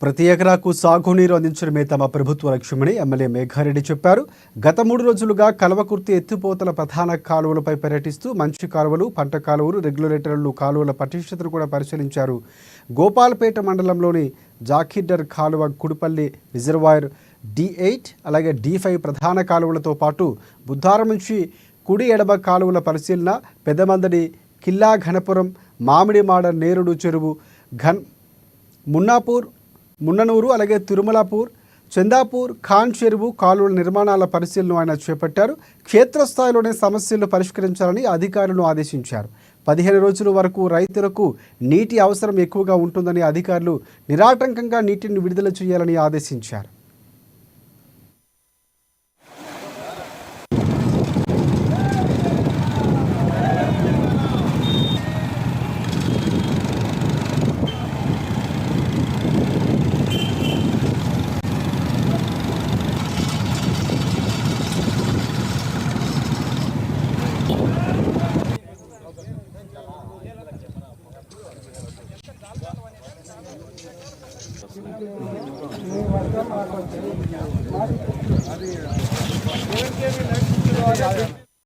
ప్రతి ఎకరాకు సాగునీరు అందించడమే తమ ప్రభుత్వ లక్ష్యమని ఎమ్మెల్యే మేఘారెడ్డి చెప్పారు. గత 3 రోజులుగా కల్వకుర్తి ఎత్తిపోతల ప్రధాన కాలువలపై పర్యటిస్తూ మంచి కాలువలు, పంట కాలువలు, రెగ్యులేటర్లు కాలువల పటిష్టతను కూడా పరిశీలించారు. గోపాల్పేట మండలంలోని జాకిడ్డర్ కాలువ, కుడిపల్లి రిజర్వాయర్, D8 అలాగే D5 ప్రధాన కాలువలతో పాటు బుద్ధారం నుంచి కుడి ఎడమ కాలువల పరిశీలన, పెద్దమందడి, కిల్లా ఘనపురం, మామిడిమాడ నేరుడు చెరువు, మున్ననూరు అలాగే తిరుమలాపూర్, చందాపూర్, ఖాన్ చెరువు కాలువల నిర్మాణాల పరిశీలన ఆయన చేపట్టారు. క్షేత్రస్థాయిలోనే సమస్యలను పరిష్కరించాలని అధికారులను ఆదేశించారు. 15 రోజుల వరకు రైతులకు నీటి అవసరం ఎక్కువగా ఉంటుందని అధికారులు నిరాటంకంగా నీటిని విడుదల చేయాలని ఆదేశించారు. అది